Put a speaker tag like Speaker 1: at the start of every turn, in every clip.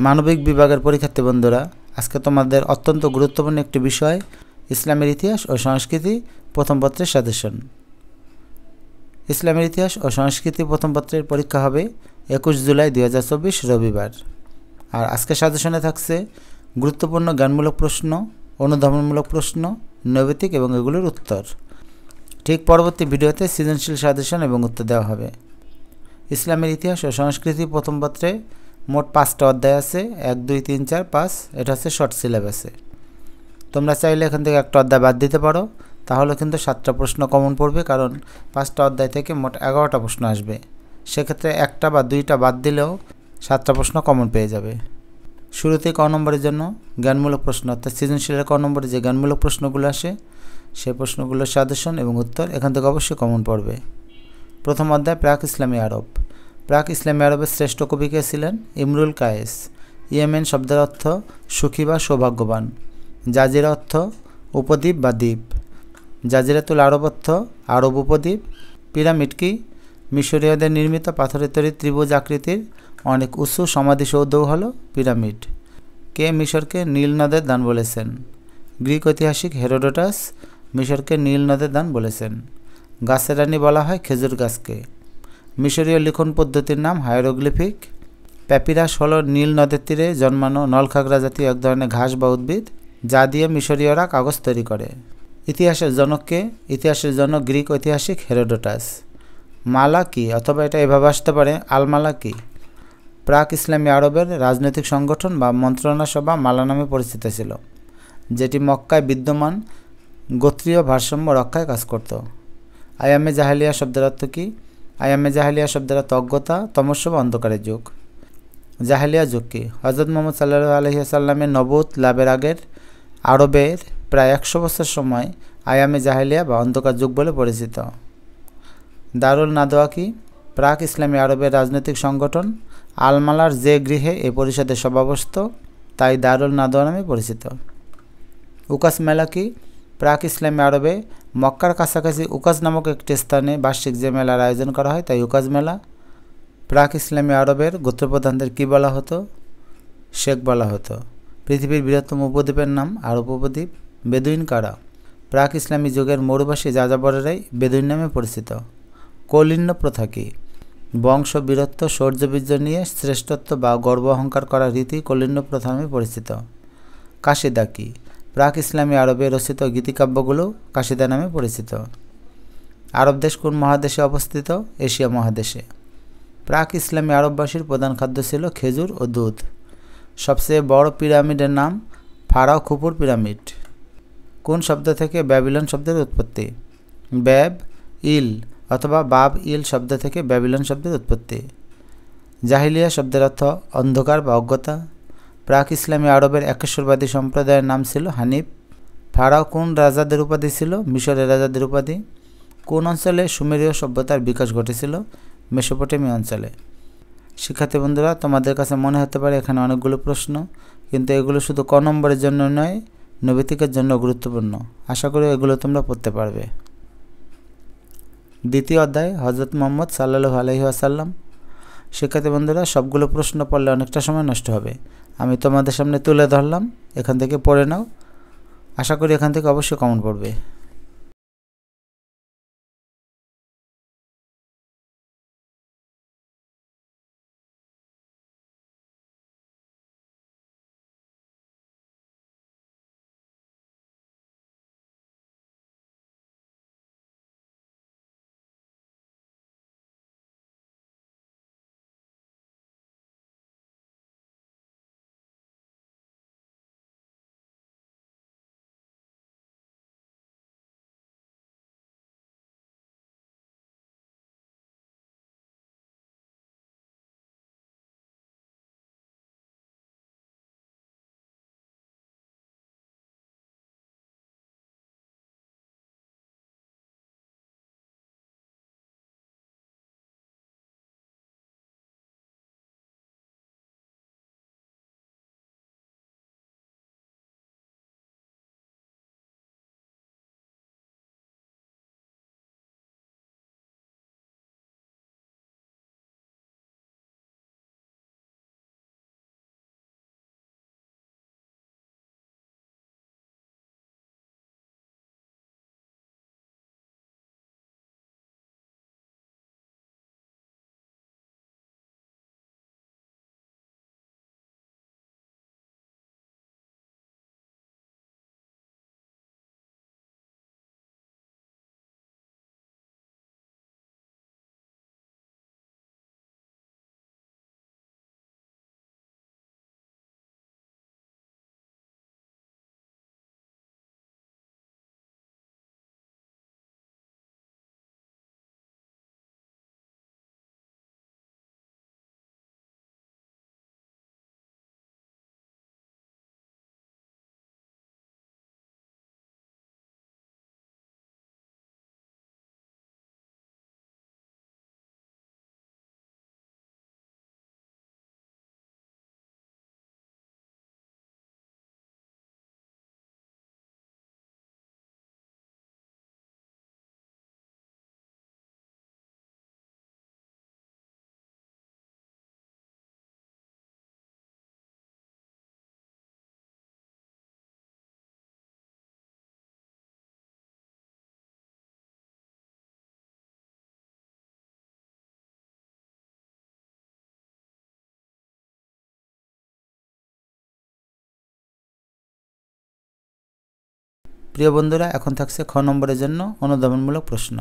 Speaker 1: মানবিক বিভাগের পরীক্ষার্থী বন্ধুরা, আজকে তোমাদের অত্যন্ত গুরুত্বপূর্ণ একটি বিষয় ইসলামের ইতিহাস ও সংস্কৃতি প্রথম পত্রের সাজেশন। ইসলামের ইতিহাস ও সংস্কৃতি প্রথম পত্রের পরীক্ষা হবে 21 জুলাই 2024 রবিবার। আর আজকে সাজেশনে থাকছে গুরুত্বপূর্ণ জ্ঞানমূলক প্রশ্ন, অনুধাবনমূলক প্রশ্ন, নৈবেতিক এবং এগুলোর উত্তর। ঠিক পরবর্তী ভিডিওতে সৃজনশীল সাজেশন এবং উত্তর দেওয়া হবে। ইসলামের ইতিহাস ও সংস্কৃতি প্রথম পত্রে মোট 5টা অধ্যায় আছে, 1, 2, 3, 4, 5। এটা হচ্ছে শর্ট সিলেবাসে। তোমরা চাইলে এখান থেকে একটা অধ্যায় বাদ দিতে পারো, তাহলে কিন্তু 7টা প্রশ্ন কমন পড়বে, কারণ 5টা অধ্যায় থেকে মোট 11টা প্রশ্ন আসবে। সেক্ষেত্রে 1টা বা 2টা বাদ দিলেও 7টা প্রশ্ন কমন পেয়ে যাবে। শুরুতেই ক নম্বরের জন্য জ্ঞানমূলক প্রশ্ন, অর্থাৎ সৃজনশীলের ক নম্বরে যে জ্ঞানমূলক প্রশ্নগুলো আসে সেই প্রশ্নগুলোর সাজেশন এবং উত্তর এখান থেকে অবশ্যই কমন পড়বে। প্রথম অধ্যায় প্রাক ইসলামী আরব। প্রাক ইসলামী আরবের শ্রেষ্ঠ কবি কে ছিলেন? ইমরুল কায়েস। ইয়েমেন শব্দের অর্থ সুখী বা সৌভাগ্যবান। জাজিরা অর্থ উপদ্বীপ বা দ্বীপ। জাজিরাতুল আরব অর্থ আরব উপদ্বীপ। পিরামিড কি? মিশরীয়দের নির্মিত পাথরের তৈরি ত্রিভুজ আকৃতির অনেক উঁচু সমাধিসৌধও হলো পিরামিড। কে মিশরকে নীল নদের দান বলেছেন? গ্রিক ঐতিহাসিক হেরোডোটাস মিশরকে নীল নদের দান বলেছেন। গাছের রানী বলা হয় খেজুর গাছকে। মিশরীয় লিখন পদ্ধতির নাম হায়ারোগ্লিফিক। প্যাপিরাস হলো নীল নদের তীরে জন্মানো নলখাগড়া জাতীয় এক ধরনের ঘাস বা উদ্ভিদ, যা দিয়ে মিশরীয়রা কাগজ তৈরি করে। ইতিহাসের জনককে? ইতিহাসের জনক গ্রিক ঐতিহাসিক হেরোডোটাস। মালা কি? অথবা এটা এভাবে আসতে পারে, আলমালা কি? প্রাক ইসলামী আরবের রাজনৈতিক সংগঠন বা মন্ত্রণা সভা মালা নামে পরিচিত ছিল, যেটি মক্কায় বিদ্যমান গোত্রীয় ভারসাম্য রক্ষায় কাজ করত। আয়ামে জাহেলিয়া শব্দের অর্থ কী? আয়ামে জাহেলিয়া শব্দের অর্থ অজ্ঞতা, তমস্য বা অন্ধকারের যুগ। জাহেলিয়া যুগ কি? হজরত মুহাম্মদ সাল্লাল্লাহু আলাইহি ওয়াসাল্লামের নবুয়ত লাভের আগের আরবের প্রায় 100 বছর সময় আয়ামে জাহেলিয়া বা অন্ধকার যুগ বলে পরিচিত। দারুল নাদওয়া কি? প্রাক ইসলামী আরবের রাজনৈতিক সংগঠন আলমালার যে গৃহে এ পরিষদের সভা বসত, তাই দারুল নাদওয়া নামে পরিচিত। উকাস মেলা কি? প্রাক ইসলামী আরবে মক্কার কাছাকাছি উকাস নামক একটি স্থানে বার্ষিক যে মেলার আয়োজন করা হয় তাই উকাস মেলা। প্রাক ইসলামী আরবের গোত্রপ্রধানদের কী বলা হতো? শেখ বলা হতো। পৃথিবীর বৃহত্তম উপদ্বীপের নাম আরব উপদ্বীপ। বেদুইন কারা? প্রাক ইসলামী যুগের মরুবাসী যাযাবরেরাই বেদুইন নামে পরিচিত। কৌলিন্য প্রথা কী? বংশ, বীরত্ব, শৌর্যবীর্য নিয়ে শ্রেষ্ঠত্ব বা গর্ব অহংকার করার রীতি কৌলিন্য প্রথা নামে পরিচিত। কাশিদা কী? প্রাক ইসলামী আরবে রচিত গীতিকাব্যগুলো কাশিদা নামে পরিচিত। আরব দেশ কোন মহাদেশে অবস্থিত? এশিয়া মহাদেশে। প্রাক ইসলামী আরববাসীর প্রধান খাদ্য ছিল খেজুর ও দুধ। সবচেয়ে বড় পিরামিডের নাম ফারাও খুফুর পিরামিড। কোন শব্দ থেকে ব্যাবিলন শব্দের উৎপত্তি? ব্যাব ইল অথবা বাব ইল শব্দ থেকে ব্যাবিলন শব্দের উৎপত্তি। জাহিলিয়া শব্দের অর্থ অন্ধকার বা অজ্ঞতা। প্রাক ইসলামী আরবের একেশ্বরবাদী সম্প্রদায়ের নাম ছিল হানিফ। ফারাও কোন রাজাদের উপাধি ছিল? মিশরের রাজাদের উপাধি। কোন অঞ্চলে সুমেরীয় সভ্যতার বিকাশ ঘটেছিল? মেসোপটেমিয়া অঞ্চলে। শিক্ষার্থী বন্ধুরা, তোমাদের কাছে মনে হতে পারে এখানে অনেকগুলো প্রশ্ন, কিন্তু এগুলো শুধু ক নম্বরের জন্য নয়, নৈবেতিকের জন্য গুরুত্বপূর্ণ। আশা করি এগুলো তোমরা পড়তে পারবে। দ্বিতীয় অধ্যায় হজরত মুহাম্মদ সাল্লাল্লাহু আলাইহি ওয়াসাল্লাম। শিক্ষার্থী বন্ধুরা, সবগুলো প্রশ্ন পড়লে অনেকটা সময় নষ্ট হবে। আমি তোমাদের সামনে তুলে ধরলাম, এখান থেকে পড়ে নাও। আশা করি এখান থেকে অবশ্যই কমন পড়বে। প্রিয় বন্ধুরা, এখন থাকছে খ নম্বরের জন্য অনুধাবনমূলক প্রশ্ন।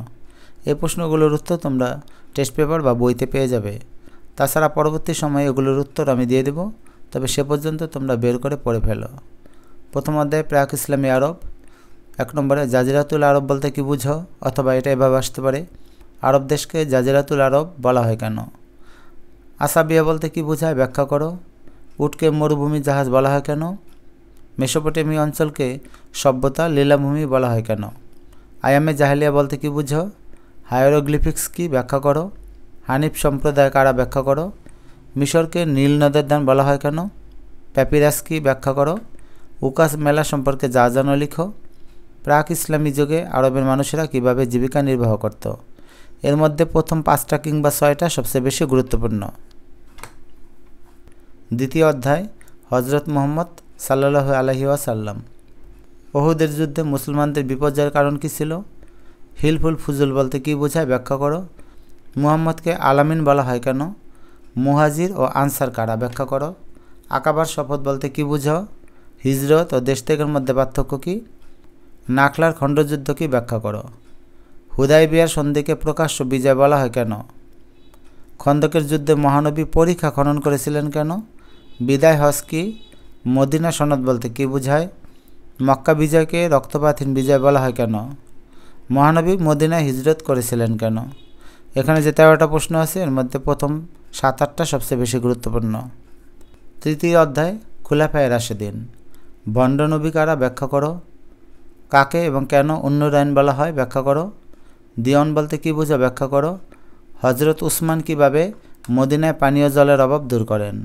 Speaker 1: এই প্রশ্নগুলোর উত্তর তোমরা টেস্ট পেপার বা বইতে পেয়ে যাবে। তাছাড়া পরবর্তী সময়ে এগুলোর উত্তর আমি দিয়ে দেব, তবে সে পর্যন্ত তোমরা বের করে পড়ে ফেলো। প্রথম অধ্যায় প্রাক ইসলামী আরব। 1 নম্বরে জাজিরাতুল আরব বলতে কি বুঝো, অথবা এটা এভাবে আসতে পারে, আরব দেশকে জাজিরাতুল আরব বলা হয় কেন? আসাবিয়া বলতে কি বোঝায়, ব্যাখ্যা করো। উটকে মরুভূমি জাহাজ বলা হয় কেন? মেসোপটেমিয়া অঞ্চলকে সভ্যতা লীলাভূমি বলা হয় কেন? আয়ামে জাহেলিয়া বলতে কি বুঝো? হায়ারোগ্লিফিক্স কি, ব্যাখ্যা করো। হানিফ সম্প্রদায় কারা, ব্যাখ্যা করো। মিশরকে নীল নদের দান বলা হয় কেন? প্যাপিরাস কি, ব্যাখ্যা করো। উকাস মেলা সম্পর্কে যা জানো লিখো। প্রাক ইসলামী যুগে আরবের মানুষেরা কিভাবে জীবিকা নির্বাহ করত? এর মধ্যে প্রথম 5টা কিংবা 6টা সবচেয়ে বেশি গুরুত্বপূর্ণ। দ্বিতীয় অধ্যায় হজরত মুহাম্মদ সাল্লাল্লাহু আলাইহি ওয়াসাল্লাম। ওহুদের যুদ্ধে মুসলমানদের বিপর্যয়ের কারণ কী ছিল? হিলফুল ফুজুল বলতে কী বোঝায়, ব্যাখ্যা করো। মুহাম্মদকে আলামিন বলা হয় কেন? মুহাজির ও আনসার কারা, ব্যাখ্যা করো। আকাবার শপথ বলতে কী বুঝো? হিজরত ও দেশ ত্যাগের মধ্যে পার্থক্য কী? নাখলার খণ্ডযুদ্ধ কি, ব্যাখ্যা করো। হুদাইবিয়ার সন্ধিকে প্রকাশ্য বিজয় বলা হয় কেন? খন্দকের যুদ্ধে মহানবী পরীক্ষা খনন করেছিলেন কেন? বিদায় হজ কি? মদিনা সনদ বলতে কী বোঝায়? মক্কা বিজয়কে রক্তপাতহীন বিজয় বলা হয় কেন? মহানবী মদিনায় হিজরত করেছিলেন কেন? এখানে যে 13টা প্রশ্ন আছে, এর মধ্যে প্রথম 7-8টা সবচেয়ে বেশি গুরুত্বপূর্ণ। তৃতীয় অধ্যায় খুলাফায়ে রাশেদিন। ভণ্ড নবী কারা, ব্যাখ্যা করো। কাকে এবং কেন উন্নয়ন বলা হয়, ব্যাখ্যা করো। দিওয়ান বলতে কী বোঝা, ব্যাখ্যা করো। হজরত উসমান কীভাবে মদিনায় পানীয় জলের অভাব দূর করেন?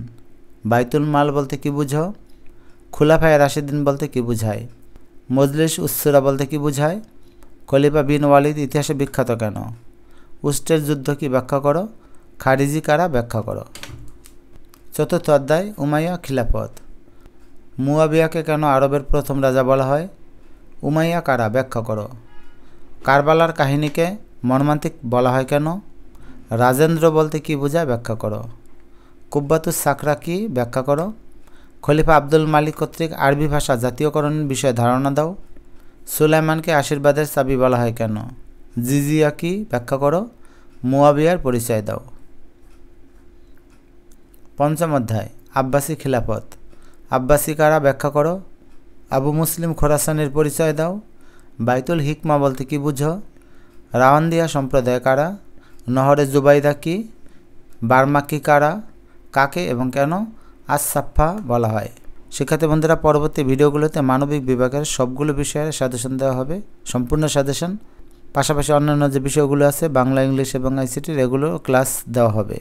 Speaker 1: বাইতুল মাল বলতে কী বুঝো? খুলাফায়ে রাশেদিন বলতে কী বুঝায়? মজলিস উসসুরা বলতে কী বুঝায়? খলিফা বিন ওয়ালিদ ইতিহাসে বিখ্যাত কেন? উস্টের যুদ্ধ কি, ব্যাখ্যা করো। খারিজি কারা, ব্যাখ্যা করো। চতুর্থ অধ্যায় উমাইয়া খিলাফত। মুয়াবিয়াকে কেন আরবের প্রথম রাজা বলা হয়? উমাইয়া কারা, ব্যাখ্যা করো। কারবালার কাহিনীকে মর্মান্তিক বলা হয় কেন? রাজেন্দ্র বলতে কী বোঝায়, ব্যাখ্যা করো। কুব্বাতুস সাকরা কি, ব্যাখ্যা করো। খলিফা আব্দুল মালিক কর্তৃক আরবি ভাষা জাতীয়করণের বিষয়ে ধারণা দাও। সুলাইমানকে আশীর্বাদের চাবি বলা হয় কেন? জিজিয়া কি, ব্যাখ্যা করো। মুয়াবিয়ার পরিচয় দাও। পঞ্চম অধ্যায় আব্বাসী খিলাফত। আব্বাসী কারা, ব্যাখ্যা করো। আবু মুসলিম খোরাসানের পরিচয় দাও। বাইতুল হিকমা বলতে কী বুঝো? রাওয়ান্দিয়া সম্প্রদায় কারা? নহরে জুবাইদা কি? বার্মাকি কারা? কাকে এবং কেন আস-সাফা বলা হয়? শিক্ষার্থী বন্ধুরা, পরবর্তী ভিডিওগুলোতে মানবিক বিভাগের সবগুলো বিষয়ের সাজেশন দেওয়া হবে, সম্পূর্ণ সাজেশন। পাশাপাশি অন্যান্য যে বিষয়গুলো আছে বাংলা, ইংলিশ এবং আইসিটির, এগুলো ক্লাস দেওয়া হবে।